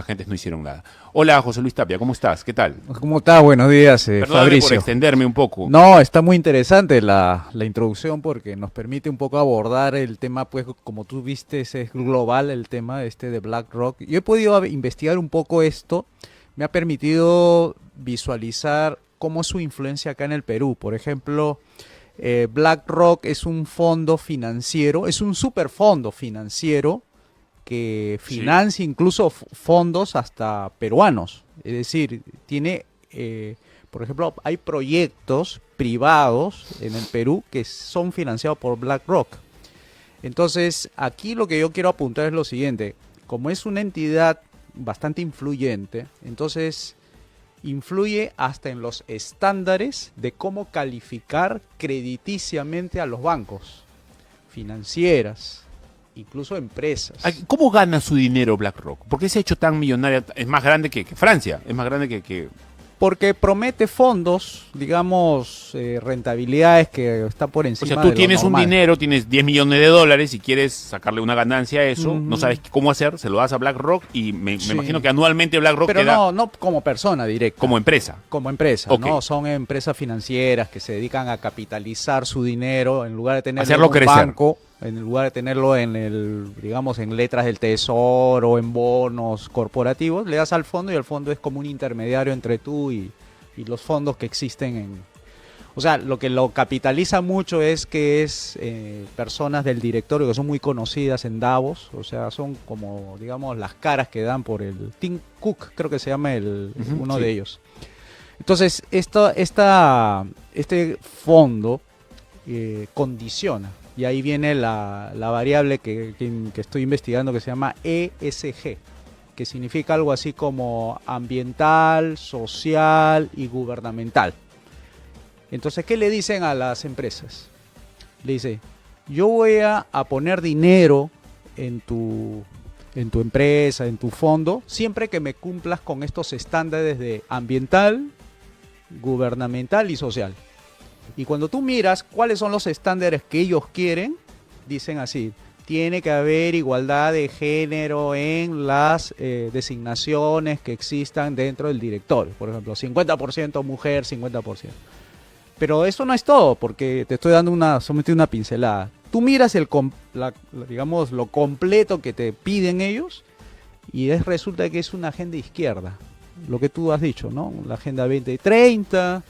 agentes no hicieron nada. Hola, José Luis Tapia, ¿cómo estás? ¿Qué tal? ¿Cómo está? Buenos días, Perdóname Fabricio. por extenderme un poco. No, está muy interesante la introducción porque nos permite un poco abordar el tema, pues como tú viste, es global el tema este de BlackRock. Yo he podido investigar un poco esto, me ha permitido visualizar cómo es su influencia acá en el Perú. Por ejemplo, BlackRock es un fondo financiero, es un superfondo financiero que Sí. financia incluso fondos hasta peruanos. Es decir, tiene, por ejemplo, hay proyectos privados en el Perú que son financiados por BlackRock. Entonces, aquí lo que yo quiero apuntar es lo siguiente. Como es una entidad bastante influyente, entonces influye hasta en los estándares de cómo calificar crediticiamente a los bancos, financieras, incluso empresas. ¿Cómo gana su dinero BlackRock? ¿Por qué se ha hecho tan millonaria? Es más grande que Francia, es más grande que... Porque promete fondos, digamos, rentabilidades que está por O encima sea, de tú lo tienes un normal. dinero, tienes 10 millones de dólares y quieres sacarle una ganancia a eso, no Ujú. sabes cómo hacer, se lo das a BlackRock y me Sí. imagino que anualmente BlackRock Pero queda no como persona directa, como empresa. como empresa, Ok. ¿no? Son empresas financieras que se dedican a capitalizar su dinero en lugar de tenerlo Hacerlo en un crecer. banco, en lugar de tenerlo en el, digamos, en letras del tesoro, en bonos corporativos, le das al fondo y el fondo es como un intermediario entre tú y los fondos que existen en... O sea, lo que lo capitaliza mucho es que es personas del directorio que son muy conocidas en Davos, o sea, son como, digamos, las caras que dan por el Tim Cook, creo que se llama uno Sí. de ellos. Entonces, este fondo condiciona, y ahí viene la variable que estoy investigando que se llama ESG, que significa algo así como ambiental, social y gubernamental. Entonces, ¿qué le dicen a las empresas? Le dice, yo voy a poner dinero en tu empresa, en tu fondo, siempre que me cumplas con estos estándares de ambiental, gubernamental y social. Y cuando tú miras cuáles son los estándares que ellos quieren, dicen así, tiene que haber igualdad de género en las designaciones que existan dentro del directorio. Por ejemplo, 50% mujer, 50%. Pero eso no es todo, porque te estoy dando solamente una pincelada. Tú miras digamos, lo completo que te piden ellos y resulta que es una agenda izquierda. Lo que tú has dicho, ¿no? La Agenda 2030,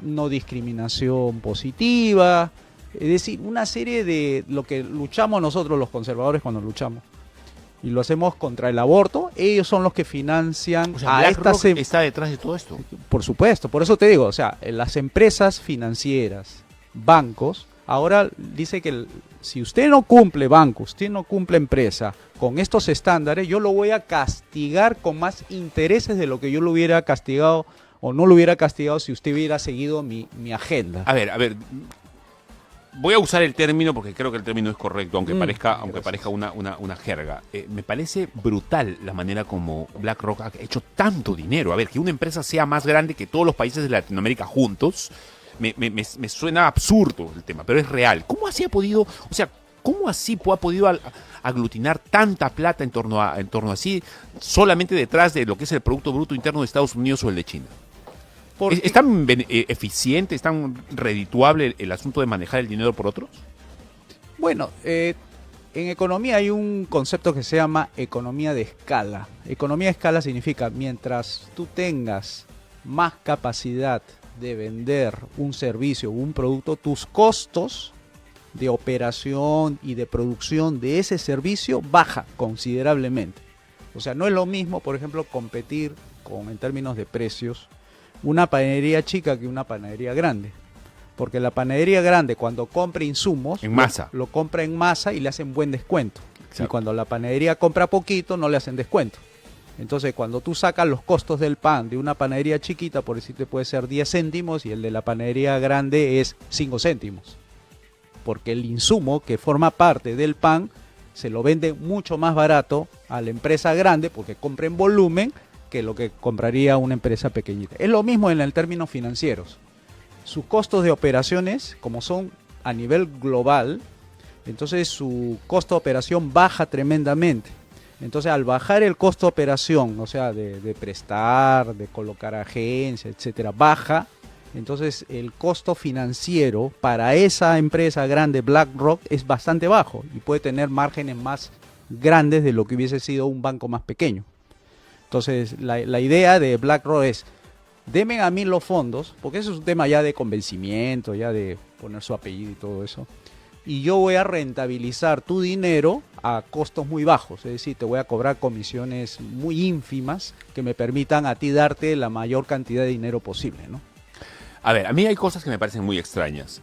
no discriminación positiva, es decir, una serie de lo que luchamos nosotros los conservadores cuando luchamos. Y lo hacemos contra el aborto, ellos son los que financian O sea, a BlackRock estas... está detrás de todo esto. Por supuesto, por eso te digo, o sea, las empresas financieras, bancos, ahora dice que si usted no cumple banco, usted no cumple empresa con estos estándares, yo lo voy a castigar con más intereses de lo que yo lo hubiera castigado o no lo hubiera castigado si usted hubiera seguido mi agenda. A ver, voy a usar el término porque creo que el término es correcto, aunque parezca Gracias. una jerga. Me parece brutal la manera como BlackRock ha hecho tanto dinero. A ver, que una empresa sea más grande que todos los países de Latinoamérica juntos, me suena absurdo el tema, pero es real. ¿Cómo así ha podido, o sea, cómo así ha podido aglutinar tanta plata en torno a así, solamente detrás de lo que es el Producto Bruto Interno de Estados Unidos o el de China? ¿Es tan eficiente, es tan redituable el asunto de manejar el dinero por otros? Bueno, en economía hay un concepto que se llama economía de escala. Economía de escala significa mientras tú tengas más capacidad de vender un servicio o un producto, tus costos de operación y de producción de ese servicio baja considerablemente. O sea, no es lo mismo, por ejemplo, competir en términos de precios una panadería chica que una panadería grande. Porque la panadería grande, cuando compra insumos, En masa. lo compra en masa y le hacen buen descuento. Exacto. Y cuando la panadería compra poquito, no le hacen descuento. Entonces, cuando tú sacas los costos del pan de una panadería chiquita, por decirte, puede ser 10 céntimos y el de la panadería grande es 5 céntimos. Porque el insumo que forma parte del pan se lo vende mucho más barato a la empresa grande porque compra en volumen que lo que compraría una empresa pequeñita. Es lo mismo en el términos financieros. Sus costos de operaciones, como son a nivel global, entonces su costo de operación baja tremendamente. Entonces, al bajar el costo de operación, o sea, de prestar, de colocar agencia, etcétera, baja, entonces el costo financiero para esa empresa grande, BlackRock, es bastante bajo y puede tener márgenes más grandes de lo que hubiese sido un banco más pequeño. Entonces, la idea de BlackRock es, denme a mí los fondos, porque eso es un tema ya de convencimiento, ya de poner su apellido y todo eso, y yo voy a rentabilizar tu dinero a costos muy bajos, es decir, te voy a cobrar comisiones muy ínfimas que me permitan a ti darte la mayor cantidad de dinero posible, ¿no? A ver, a mí hay cosas que me parecen muy extrañas,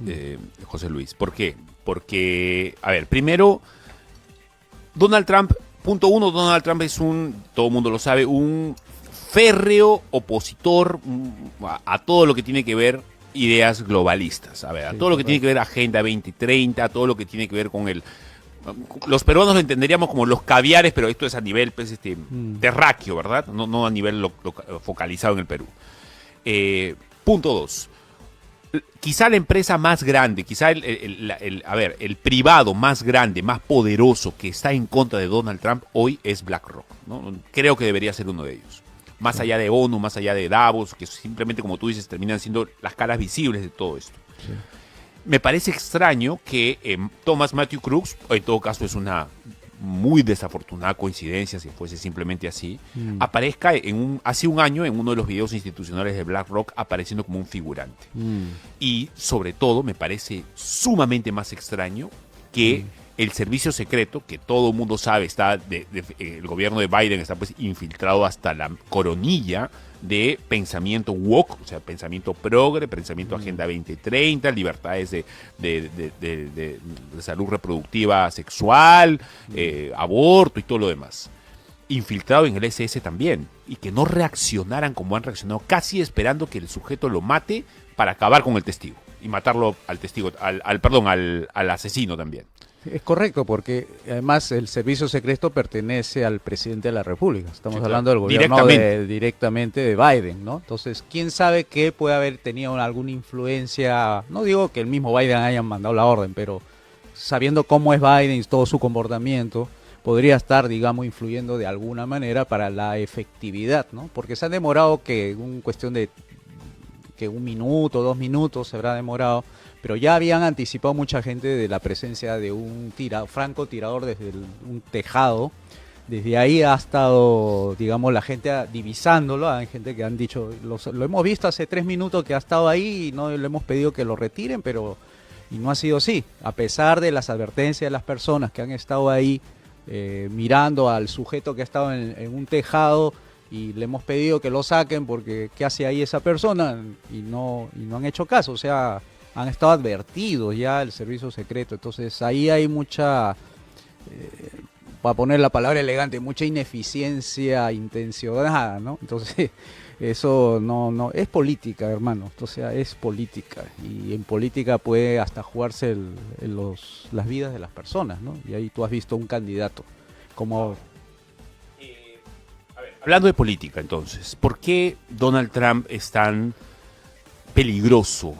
José Luis. ¿Por qué? Porque, a ver, primero, Donald Trump, punto uno, Donald Trump es todo el mundo lo sabe, un férreo opositor a todo lo que tiene que ver ideas globalistas. A ver, a todo lo que tiene que ver Agenda 2030, a todo lo que tiene que ver con los peruanos lo entenderíamos como los caviares, pero esto es a nivel pues, terráqueo, ¿verdad? No a nivel focalizado en el Perú. Punto 2. Quizá la empresa más grande, quizá el privado más grande, más poderoso que está en contra de Donald Trump hoy es BlackRock, ¿no? Creo que debería ser uno de ellos. Más allá de ONU, más allá de Davos, que simplemente, como tú dices, terminan siendo las caras visibles de todo esto. Sí. Me parece extraño que Thomas Matthew Crooks, en todo caso es una muy desafortunada coincidencia, si fuese simplemente así, aparezca hace un año en uno de los videos institucionales de BlackRock apareciendo como un figurante. Y sobre todo me parece sumamente más extraño que el servicio secreto, que todo el mundo sabe, el gobierno de Biden está pues infiltrado hasta la coronilla de pensamiento woke, o sea, pensamiento progre, pensamiento Agenda 2030, libertades de salud reproductiva sexual, aborto y todo lo demás. Infiltrado en el SS también, y que no reaccionaran como han reaccionado, casi esperando que el sujeto lo mate para acabar con el testigo y matarlo al testigo, al asesino también. Es correcto, porque además el servicio secreto pertenece al presidente de la República. Estamos hablando del gobierno directamente de Biden, ¿no? Entonces, ¿quién sabe que puede haber tenido alguna influencia? No digo que el mismo Biden haya mandado la orden, pero sabiendo cómo es Biden y todo su comportamiento, podría estar, digamos, influyendo de alguna manera para la efectividad, ¿no? Porque se ha demorado cuestión de que 1 minuto, 2 minutos se habrá demorado, pero ya habían anticipado mucha gente de la presencia de un francotirador desde un tejado. Desde ahí ha estado, digamos, la gente divisándolo. Hay gente que han dicho, lo hemos visto hace 3 minutos que ha estado ahí y no le hemos pedido que lo retiren, y no ha sido así. A pesar de las advertencias de las personas que han estado ahí mirando al sujeto que ha estado en un tejado, y le hemos pedido que lo saquen porque ¿qué hace ahí esa persona? Y no han hecho caso, o sea, han estado advertidos ya el servicio secreto. Entonces ahí hay mucha, para poner la palabra elegante, mucha ineficiencia intencionada, ¿no? Entonces eso no es política, hermano, o sea, es política, y en política puede hasta jugarse las vidas de las personas, ¿no? Y ahí tú has visto un candidato como... Hablando de política, entonces, ¿por qué Donald Trump es tan peligroso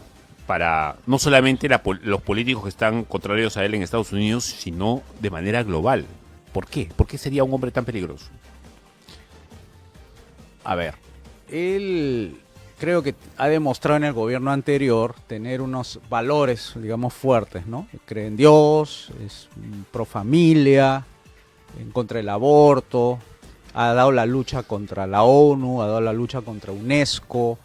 para no solamente los políticos que están contrarios a él en Estados Unidos, sino de manera global? ¿Por qué? ¿Por qué sería un hombre tan peligroso? A ver, él creo que ha demostrado en el gobierno anterior tener unos valores, digamos, fuertes, ¿no? Cree en Dios, es pro familia, en contra del aborto, ha dado la lucha contra la ONU, ha dado la lucha contra UNESCO,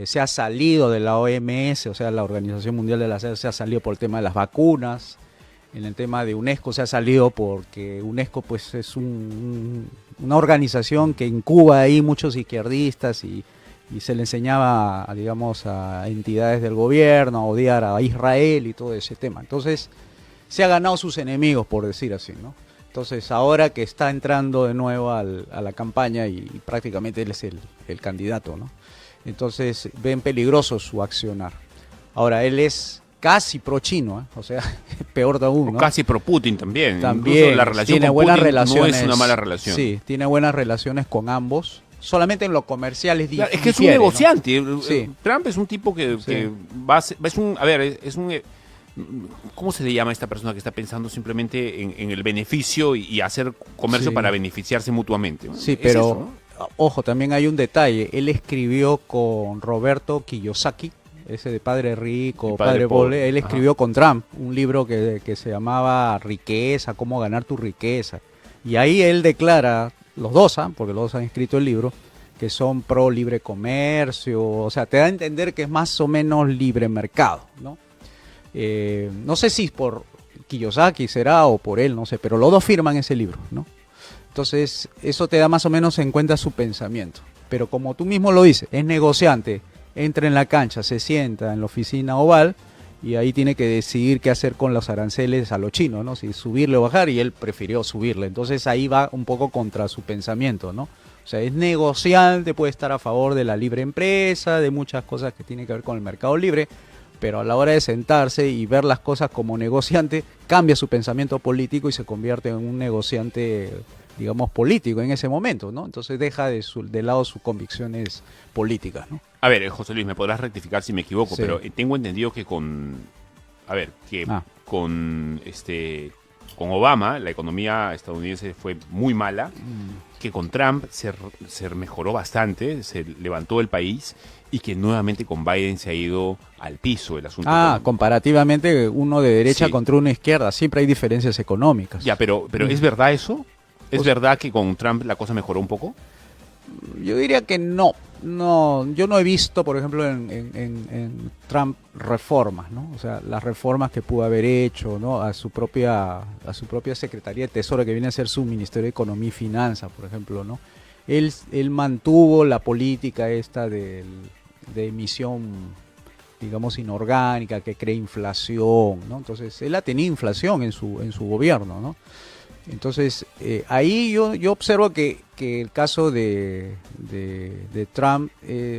se ha salido de la OMS, o sea, la Organización Mundial de la Salud, se ha salido por el tema de las vacunas. En el tema de UNESCO se ha salido porque UNESCO pues es una organización que incuba ahí muchos izquierdistas y se le enseñaba, digamos, a entidades del gobierno a odiar a Israel y todo ese tema. Entonces se ha ganado sus enemigos, por decir así, ¿no? Entonces ahora que está entrando de nuevo a la campaña y prácticamente él es el candidato, ¿no? Entonces ven peligroso su accionar. Ahora él es casi pro-chino, ¿eh? O sea, peor aún, ¿no? Casi pro-Putin también. También la relación tiene con buenas Putin relaciones. No es una mala relación. Sí, tiene buenas relaciones con ambos. Solamente en lo comercial es difícil. Es que es un negociante. ¿No? Sí. Trump es un tipo que ¿Cómo se le llama a esta persona que está pensando simplemente en el beneficio y hacer comercio Sí. para beneficiarse mutuamente? Sí, Es pero eso, ¿no? ojo, también hay un detalle. Él escribió con Roberto Kiyosaki, ese de Padre Rico, Y Padre Padre Pobre. Pobre. Él Ajá. escribió con Trump un libro que se llamaba Riqueza, cómo ganar tu riqueza. Y ahí él declara, los dos, porque los dos han escrito el libro, que son pro libre comercio. O sea, te da a entender que es más o menos libre mercado, ¿no? No sé si por Kiyosaki será o por él, no sé, pero los dos firman ese libro, ¿no? Entonces, eso te da más o menos en cuenta su pensamiento. Pero como tú mismo lo dices, es negociante, entra en la cancha, se sienta en la oficina oval y ahí tiene que decidir qué hacer con los aranceles a los chinos, ¿no? Si subirle o bajar, y él prefirió subirle. Entonces ahí va un poco contra su pensamiento, ¿no? O sea, es negociante, puede estar a favor de la libre empresa, de muchas cosas que tienen que ver con el mercado libre, pero a la hora de sentarse y ver las cosas como negociante, cambia su pensamiento político y se convierte en un negociante, digamos, político en ese momento, ¿no? Entonces deja de lado sus convicciones políticas, ¿no? A ver, José Luis, me podrás rectificar si me equivoco, Sí. pero tengo entendido que Ah. con Obama la economía estadounidense fue muy mala, que con Trump se mejoró bastante, se levantó el país y que nuevamente con Biden se ha ido al piso el asunto. Comparativamente uno de derecha Sí. contra uno de izquierda, siempre hay diferencias económicas. Ya, pero ¿es verdad eso? ¿Es Pues- verdad que con Trump la cosa mejoró un poco? Yo diría que no. No, yo no he visto, por ejemplo, en Trump reformas, ¿no? O sea, las reformas que pudo haber hecho, ¿no? A su propia Secretaría de Tesoro, que viene a ser su Ministerio de Economía y Finanzas, por ejemplo, ¿no? Él mantuvo la política esta de emisión, digamos, inorgánica, que crea inflación, ¿no? Entonces, él ha tenido inflación en su gobierno, ¿no? Entonces, ahí yo observo que el caso de Trump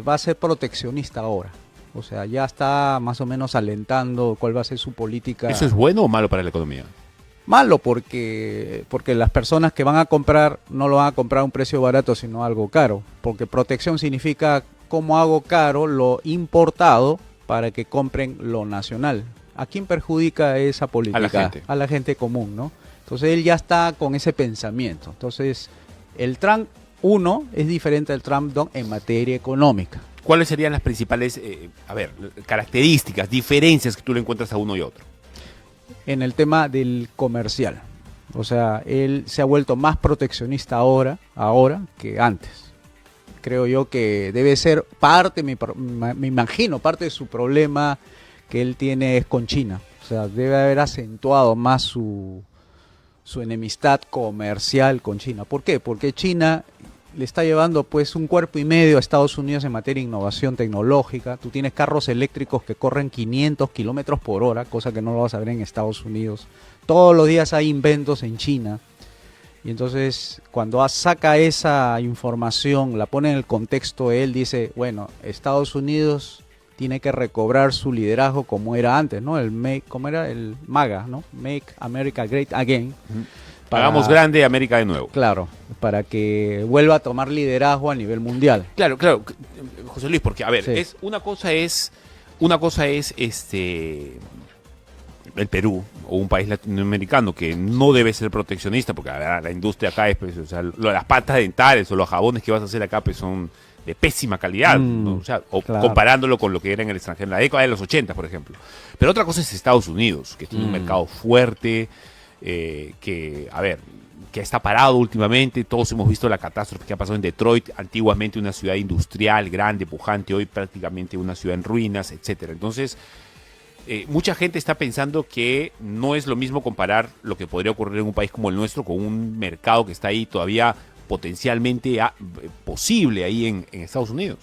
va a ser proteccionista ahora. O sea, ya está más o menos alentando cuál va a ser su política. ¿Eso es bueno o malo para la economía? Malo porque las personas que van a comprar no lo van a comprar a un precio barato, sino algo caro. Porque protección significa cómo hago caro lo importado para que compren lo nacional. ¿A quién perjudica esa política? A la gente. A la gente común, ¿no? Entonces él ya está con ese pensamiento. Entonces el Trump 1 es diferente al Trump 2 en materia económica. ¿Cuáles serían las principales, características, diferencias que tú le encuentras a uno y a otro? En el tema del comercial. O sea, él se ha vuelto más proteccionista ahora que antes. Creo yo que debe ser parte, me imagino, parte de su problema que él tiene es con China. O sea, debe haber acentuado más su enemistad comercial con China. ¿Por qué? Porque China le está llevando pues un cuerpo y medio a Estados Unidos en materia de innovación tecnológica. Tú tienes carros eléctricos que corren 500 kilómetros por hora, cosa que no lo vas a ver en Estados Unidos. Todos los días hay inventos en China. Y entonces cuando saca esa información, la pone en el contexto, él dice, bueno, Estados Unidos tiene que recobrar su liderazgo como era antes, ¿no? ¿Cómo era? El MAGA, ¿no? Make America Great Again. Hagamos grande América de nuevo. Claro, para que vuelva a tomar liderazgo a nivel mundial. Claro, José Luis, porque a ver, Sí. una cosa es el Perú o un país latinoamericano que no debe ser proteccionista, porque la industria acá es, pues, o sea, las patas dentales o los jabones que vas a hacer acá pues son de pésima calidad, ¿no? O sea, claro. comparándolo con lo que era en el extranjero, en la década de los 80, por ejemplo. Pero otra cosa es Estados Unidos, que tiene un mercado fuerte, que está parado últimamente. Todos hemos visto la catástrofe que ha pasado en Detroit, antiguamente una ciudad industrial, grande, pujante, hoy prácticamente una ciudad en ruinas, etcétera. Entonces, mucha gente está pensando que no es lo mismo comparar lo que podría ocurrir en un país como el nuestro con un mercado que está ahí todavía potencialmente posible ahí en Estados Unidos.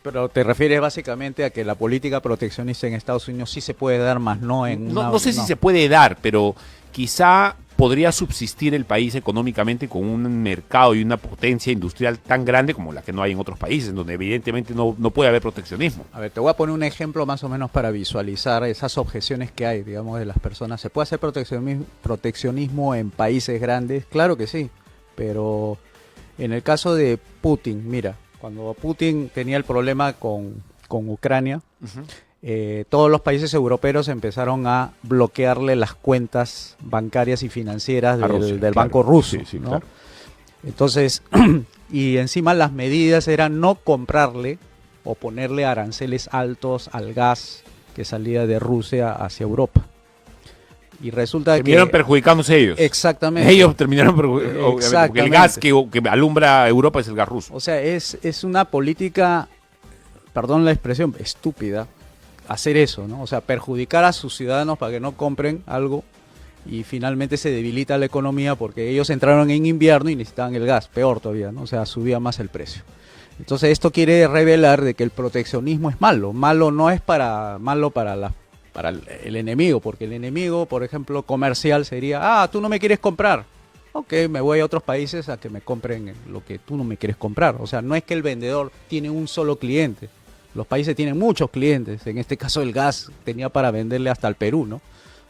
Pero te refieres básicamente a que la política proteccionista en Estados Unidos sí se puede dar, más no en No sé si se puede dar, pero quizá podría subsistir el país económicamente con un mercado y una potencia industrial tan grande como la que no hay en otros países, donde evidentemente no puede haber proteccionismo. A ver, te voy a poner un ejemplo más o menos para visualizar esas objeciones que hay, digamos, de las personas. ¿Se puede hacer proteccionismo en países grandes? Claro que sí, pero en el caso de Putin, mira, cuando Putin tenía el problema con Ucrania, todos los países europeos empezaron a bloquearle las cuentas bancarias y financieras del claro. banco ruso. Sí, ¿no? claro. Entonces, y encima las medidas eran no comprarle o ponerle aranceles altos al gas que salía de Rusia hacia Europa. Y resulta terminaron que... perjudicándose ellos. Exactamente. Ellos terminaron perjudicándose, obviamente, porque el gas que alumbra Europa es el gas ruso. O sea, es una política, perdón la expresión, estúpida, hacer eso, ¿no? O sea, perjudicar a sus ciudadanos para que no compren algo y finalmente se debilita la economía porque ellos entraron en invierno y necesitaban el gas, peor todavía, ¿no? O sea, subía más el precio. Entonces esto quiere revelar de que el proteccionismo es malo. Malo no es malo para el enemigo, porque el enemigo, por ejemplo, comercial sería, tú no me quieres comprar. Ok, me voy a otros países a que me compren lo que tú no me quieres comprar. O sea, no es que el vendedor tiene un solo cliente. Los países tienen muchos clientes. En este caso el gas tenía para venderle hasta al Perú, ¿no?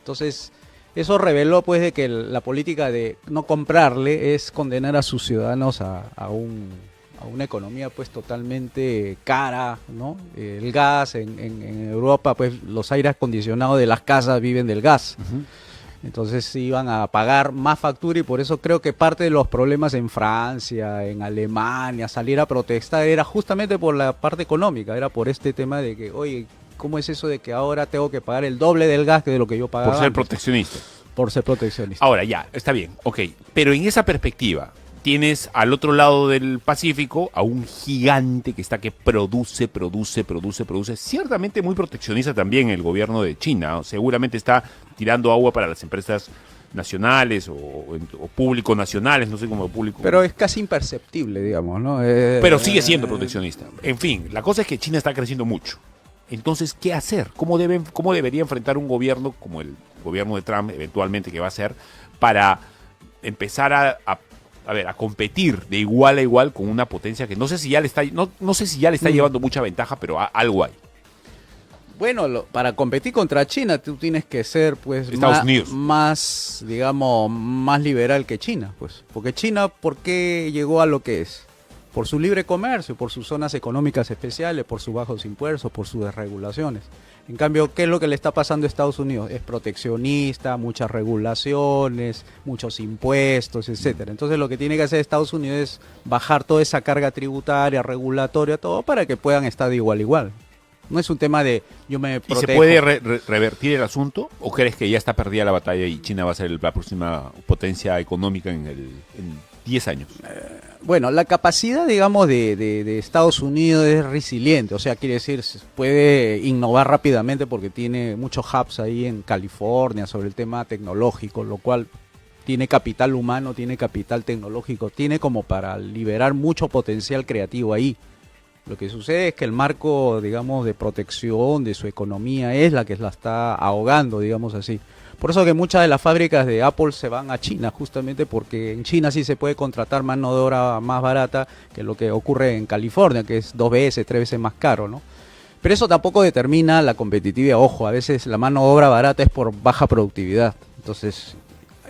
Entonces, eso reveló pues de que la política de no comprarle es condenar a sus ciudadanos a una economía pues totalmente cara, ¿no? El gas en Europa, pues los aires acondicionados de las casas viven del gas. Uh-huh. Entonces iban a pagar más factura y por eso creo que parte de los problemas en Francia, en Alemania, salir a protestar era justamente por la parte económica, era por este tema de que, oye, ¿cómo es eso de que ahora tengo que pagar el doble del gas que de lo que yo pagaba Por ser antes? proteccionista. Por ser proteccionista. Ahora ya, está bien, ok. Pero en esa perspectiva, tienes al otro lado del Pacífico a un gigante que produce, ciertamente muy proteccionista también el gobierno de China, ¿no? Seguramente está tirando agua para las empresas nacionales o público nacionales, no sé cómo público. Pero es casi imperceptible, digamos, ¿no? Pero sigue siendo proteccionista. En fin, la cosa es que China está creciendo mucho. Entonces, ¿qué hacer? ¿Cómo debería enfrentar un gobierno como el gobierno de Trump, eventualmente, que va a ser, para empezar a competir de igual a igual con una potencia que no sé si ya le está llevando mucha ventaja, pero algo hay? Bueno, para competir contra China tú tienes que ser pues Estados Unidos. más, digamos, más liberal que China, pues. Porque China, ¿por qué llegó a lo que es? Por su libre comercio, por sus zonas económicas especiales, por sus bajos impuestos, por sus desregulaciones. En cambio, ¿qué es lo que le está pasando a Estados Unidos? Es proteccionista, muchas regulaciones, muchos impuestos, etcétera. Entonces lo que tiene que hacer Estados Unidos es bajar toda esa carga tributaria, regulatoria, todo para que puedan estar de igual a igual. No es un tema de yo me protejo. ¿Y se puede revertir el asunto? ¿O crees que ya está perdida la batalla y China va a ser la próxima potencia económica en 10 años? Bueno, la capacidad, digamos, de Estados Unidos es resiliente, o sea, quiere decir, puede innovar rápidamente porque tiene muchos hubs ahí en California sobre el tema tecnológico, lo cual tiene capital humano, tiene capital tecnológico, tiene como para liberar mucho potencial creativo ahí. Lo que sucede es que el marco, digamos, de protección de su economía es la que la está ahogando, digamos así. Por eso que muchas de las fábricas de Apple se van a China, justamente porque en China sí se puede contratar mano de obra más barata que lo que ocurre en California, que es 2 veces, 3 veces más caro, ¿no? Pero eso tampoco determina la competitividad. Ojo, a veces la mano de obra barata es por baja productividad. Entonces,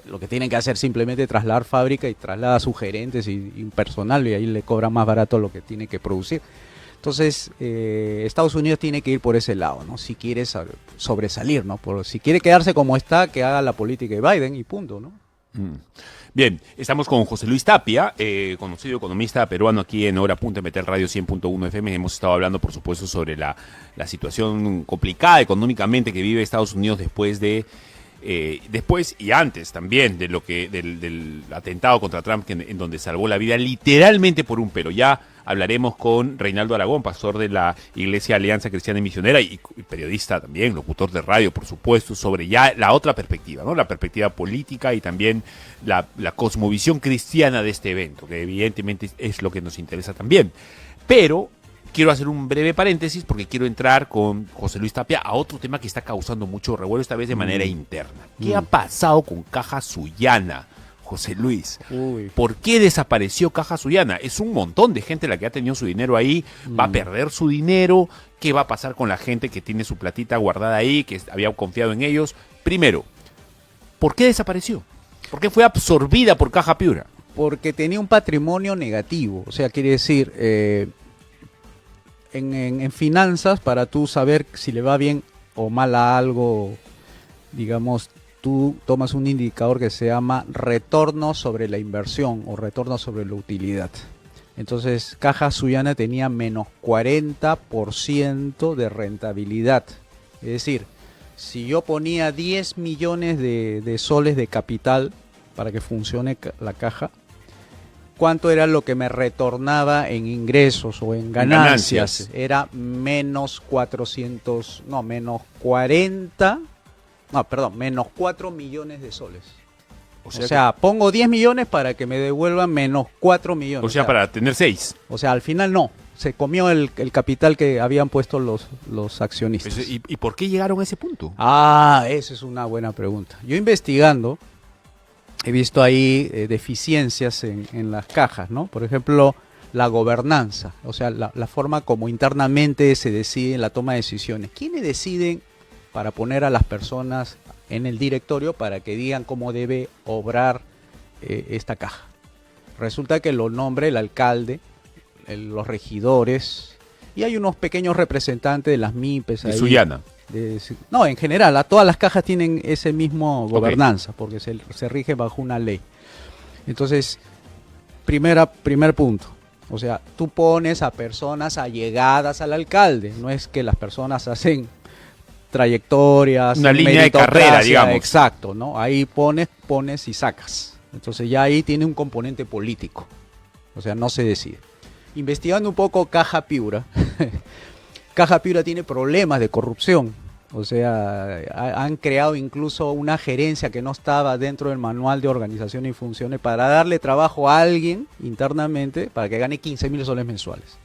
lo que tienen que hacer es simplemente trasladar fábrica y trasladar a sus gerentes y personal, y ahí le cobran más barato lo que tiene que producir. Entonces, Estados Unidos tiene que ir por ese lado, ¿no? Si quiere sobresalir, ¿no? Si quiere quedarse como está, que haga la política de Biden y punto, ¿no? Bien, estamos con José Luis Tapia, conocido economista peruano aquí en Hora Punta, Metel Radio 100.1 FM. Hemos estado hablando, por supuesto, sobre la situación complicada económicamente que vive Estados Unidos después y antes también del atentado contra Trump, en donde salvó la vida literalmente por un pelo. Ya hablaremos con Reinaldo Aragón, pastor de la Iglesia Alianza Cristiana y Misionera y periodista también, locutor de radio, por supuesto, sobre ya la otra perspectiva, ¿no? La perspectiva política y también la cosmovisión cristiana de este evento, que evidentemente es lo que nos interesa también. Pero quiero hacer un breve paréntesis porque quiero entrar con José Luis Tapia a otro tema que está causando mucho revuelo, esta vez de manera interna. ¿Qué ha pasado con Caja Sullana, José Luis? Uy. ¿Por qué desapareció Caja Sullana? Es un montón de gente la que ha tenido su dinero ahí, va a perder su dinero. ¿Qué va a pasar con la gente que tiene su platita guardada ahí, que había confiado en ellos? Primero, ¿por qué desapareció? ¿Por qué fue absorbida por Caja Piura? Porque tenía un patrimonio negativo, o sea, quiere decir... en finanzas, para tú saber si le va bien o mal a algo, digamos, tú tomas un indicador que se llama retorno sobre la inversión o retorno sobre la utilidad. Entonces, Caja Sullana tenía menos 40% de rentabilidad. Es decir, si yo ponía 10 millones de soles de capital para que funcione la caja, ¿cuánto era lo que me retornaba en ingresos o en ganancias? Era menos 4 millones de soles. O sea, pongo 10 millones para que me devuelvan menos 4 millones. O sea, para tener 6. O sea, al final no. Se comió el capital que habían puesto los accionistas. ¿Y por qué llegaron a ese punto? Esa es una buena pregunta. Yo investigando, he visto ahí deficiencias en las cajas, ¿no? Por ejemplo, la gobernanza, o sea, la forma como internamente se decide la toma de decisiones. ¿Quiénes deciden para poner a las personas en el directorio para que digan cómo debe obrar esta caja? Resulta que lo nombra el alcalde, los regidores, y hay unos pequeños representantes de las MIPES. De Sullana. No, en general, todas las cajas tienen ese mismo gobernanza, porque se rige bajo una ley. Entonces, primer punto. O sea, tú pones a personas allegadas al alcalde, no es que las personas hacen trayectorias, una línea de carrera, digamos. Exacto, ¿no? Ahí pones y sacas. Entonces ya ahí tiene un componente político. O sea, no se decide. Investigando un poco Caja Piura, Caja Piura tiene problemas de corrupción. O sea, han creado incluso una gerencia que no estaba dentro del manual de organización y funciones para darle trabajo a alguien internamente para que gane 15.000 soles mensuales.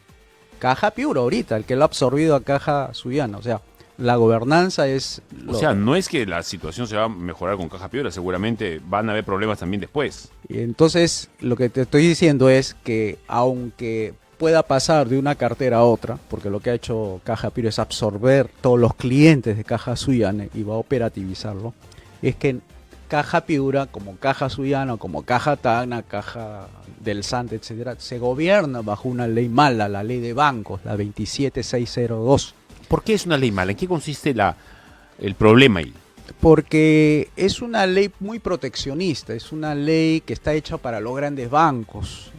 Caja Piura ahorita, el que lo ha absorbido a Caja Sullana. O sea, la gobernanza es... O sea, no es que la situación se va a mejorar con Caja Piura, seguramente van a haber problemas también después. Y entonces, lo que te estoy diciendo es que aunque pueda pasar de una cartera a otra, porque lo que ha hecho Caja Piura es absorber todos los clientes de Caja Sullana y va a operativizarlo, es que Caja Piura, como Caja Sullana, como Caja Tacna, Caja del Sante, etcétera, se gobierna bajo una ley mala, la ley de bancos, la 27602. ¿Por qué es una ley mala? ¿En qué consiste el problema ahí? Porque es una ley muy proteccionista, es una ley que está hecha para los grandes bancos.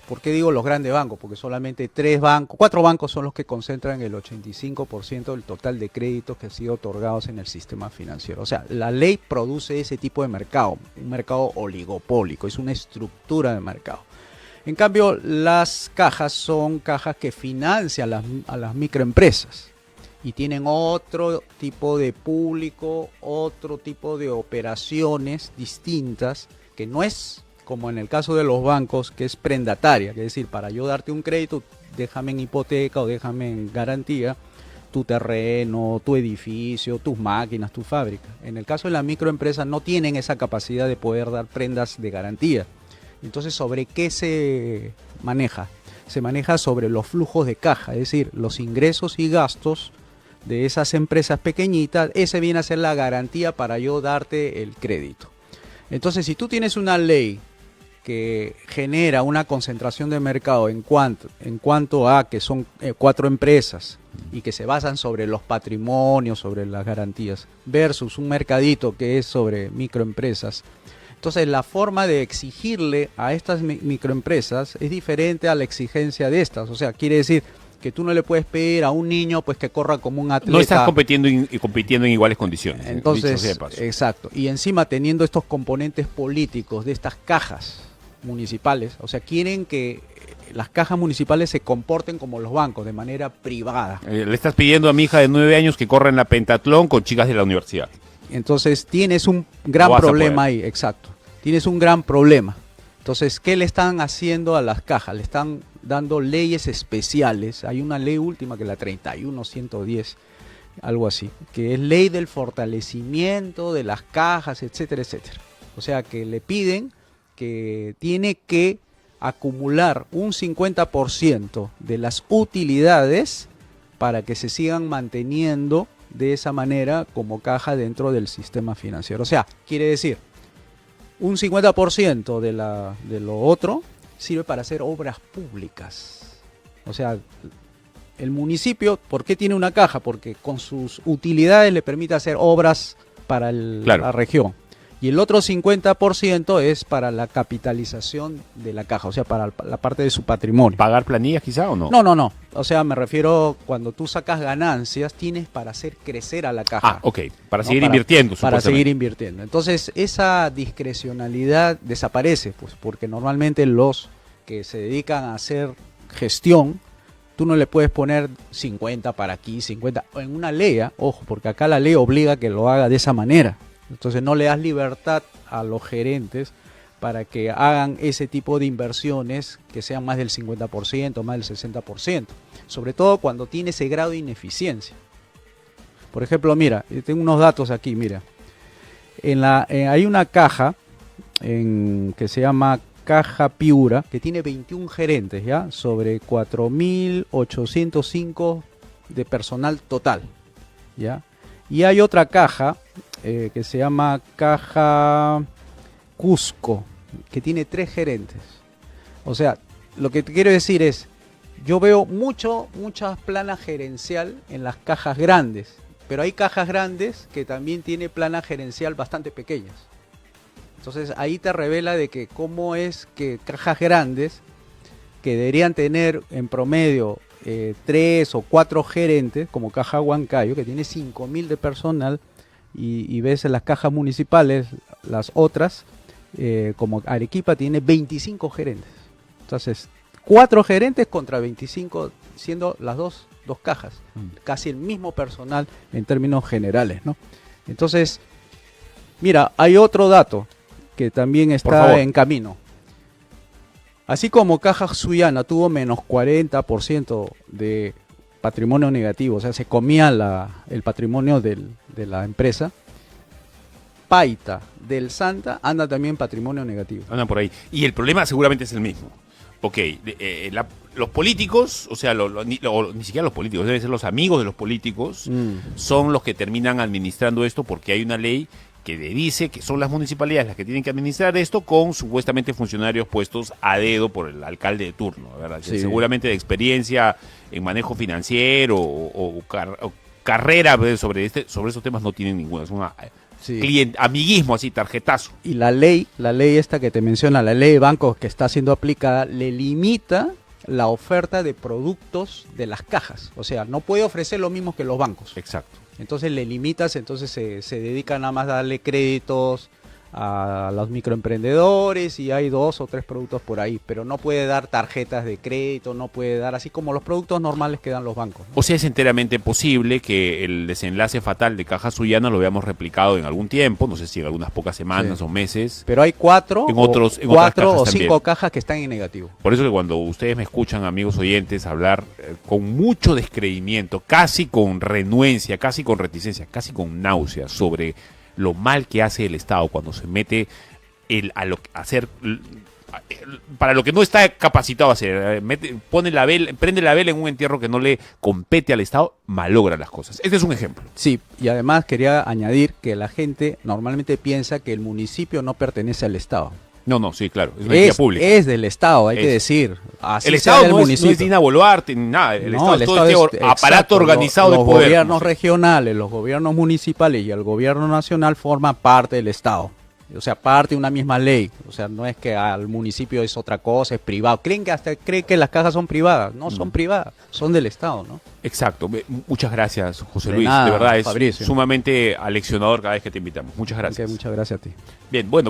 ¿Por qué digo los grandes bancos? Porque solamente 4 bancos son los que concentran el 85% del total de créditos que han sido otorgados en el sistema financiero. O sea, la ley produce ese tipo de mercado, un mercado oligopólico, es una estructura de mercado. En cambio, las cajas son cajas que financian a las microempresas. Y tienen otro tipo de público, otro tipo de operaciones distintas, que no es como en el caso de los bancos, que es prendataria, que es decir, para yo darte un crédito, déjame en hipoteca o déjame en garantía tu terreno, tu edificio, tus máquinas, tu fábrica. En el caso de la microempresa no tienen esa capacidad de poder dar prendas de garantía. Entonces, ¿sobre qué se maneja? Se maneja sobre los flujos de caja, es decir, los ingresos y gastos de esas empresas pequeñitas. Ese viene a ser la garantía para yo darte el crédito. Entonces, si tú tienes una ley que genera una concentración de mercado en cuanto a que son 4 empresas y que se basan sobre los patrimonios, sobre las garantías, versus un mercadito que es sobre microempresas, entonces la forma de exigirle a estas microempresas es diferente a la exigencia de estas. O sea, quiere decir que tú no le puedes pedir a un niño pues que corra como un atleta. No estás compitiendo en iguales condiciones. Entonces, exacto. Y encima teniendo estos componentes políticos de estas cajas municipales, o sea, quieren que las cajas municipales se comporten como los bancos, de manera privada. Le estás pidiendo a mi hija de 9 años que corra en la pentatlón con chicas de la universidad. Entonces tienes un gran problema ahí, exacto. Tienes un gran problema. Entonces, ¿qué le están haciendo a las cajas? Le están dando leyes especiales. Hay una ley última que es la 31110, algo así, que es ley del fortalecimiento de las cajas, etcétera, etcétera. O sea, que le piden que tiene que acumular un 50% de las utilidades para que se sigan manteniendo de esa manera como caja dentro del sistema financiero. O sea, quiere decir, un 50% de lo otro sirve para hacer obras públicas. O sea, el municipio, ¿por qué tiene una caja? Porque con sus utilidades le permite hacer obras para la región. Y el otro 50% es para la capitalización de la caja, o sea, para la parte de su patrimonio. ¿Pagar planillas quizá o no? No. O sea, me refiero, cuando tú sacas ganancias, tienes para hacer crecer a la caja. Ah, ok. Para seguir invirtiendo. Para seguir invirtiendo. Entonces, esa discrecionalidad desaparece, pues, porque normalmente los que se dedican a hacer gestión, tú no le puedes poner 50 para aquí, 50. En una ley, ojo, porque acá la ley obliga a que lo haga de esa manera. Entonces no le das libertad a los gerentes para que hagan ese tipo de inversiones que sean más del 50%, más del 60%. Sobre todo cuando tiene ese grado de ineficiencia. Por ejemplo, mira, tengo unos datos aquí, mira. Hay una caja que se llama Caja Piura, que tiene 21 gerentes, ¿ya? Sobre 4.805 de personal total, ¿ya? Y hay otra caja que se llama Caja Cusco, que tiene 3 gerentes. O sea, lo que te quiero decir es, yo veo mucha plana gerencial en las cajas grandes, pero hay cajas grandes que también tiene plana gerencial bastante pequeñas. Entonces ahí te revela de que cómo es que cajas grandes, que deberían tener en promedio 3 o 4 gerentes, como Caja Huancayo, que tiene 5.000 de personal, y ves en las cajas municipales, las otras, como Arequipa tiene 25 gerentes. Entonces, 4 gerentes contra 25, siendo las dos cajas, casi el mismo personal en términos generales, ¿no? Entonces, mira, hay otro dato que también está en camino. Así como Caja Sullana tuvo menos 40% de patrimonio negativo, o sea, se comía el patrimonio de la empresa, Paita del Santa anda también patrimonio negativo. Andan por ahí. Y el problema seguramente es el mismo. Ok, los políticos, o sea, ni siquiera los políticos, deben ser los amigos de los políticos, son los que terminan administrando esto porque hay una ley que dice que son las municipalidades las que tienen que administrar esto con supuestamente funcionarios puestos a dedo por el alcalde de turno, ¿verdad? Sí. Seguramente de experiencia en manejo financiero o carrera sobre esos temas no tienen ninguna. Es una amiguismo así, tarjetazo. Y la ley esta que te menciona, la ley de bancos que está siendo aplicada, le limita la oferta de productos de las cajas. O sea, no puede ofrecer lo mismo que los bancos. Exacto. Entonces le limitas, entonces se dedica nada más a darle créditos a los microemprendedores y hay 2 o 3 productos por ahí, pero no puede dar tarjetas de crédito, no puede dar así como los productos normales que dan los bancos, ¿no? O sea, es enteramente posible que el desenlace fatal de Caja Sullana lo veamos replicado en algún tiempo, no sé si en algunas pocas semanas o meses. Pero hay 4 o 5 cajas cajas que están en negativo. Por eso que cuando ustedes me escuchan, amigos oyentes, hablar con mucho descreimiento, casi con renuencia, casi con reticencia, casi con náusea sobre lo mal que hace el Estado cuando se mete para lo que no está capacitado a hacer, prende la vela en un entierro que no le compete al Estado, malogra las cosas. Este es un ejemplo. Sí, y además quería añadir que la gente normalmente piensa que el municipio no pertenece al Estado. No, sí, claro, es una entidad pública. Es del Estado, hay que decir. Así el Estado no es Dina Boluarte, ni nada. El Estado es todo este aparato organizado de poder. Los gobiernos regionales, los gobiernos municipales y el gobierno nacional forman parte del Estado. O sea, parte de una misma ley. O sea, no es que al municipio es otra cosa, es privado. Creen que las cajas son privadas. No son privadas, son del Estado, ¿no? Exacto. Muchas gracias, José Luis. De verdad, es Fabricio. Sumamente aleccionador cada vez que te invitamos. Muchas gracias. Muchas gracias a ti. Bien, bueno, vamos.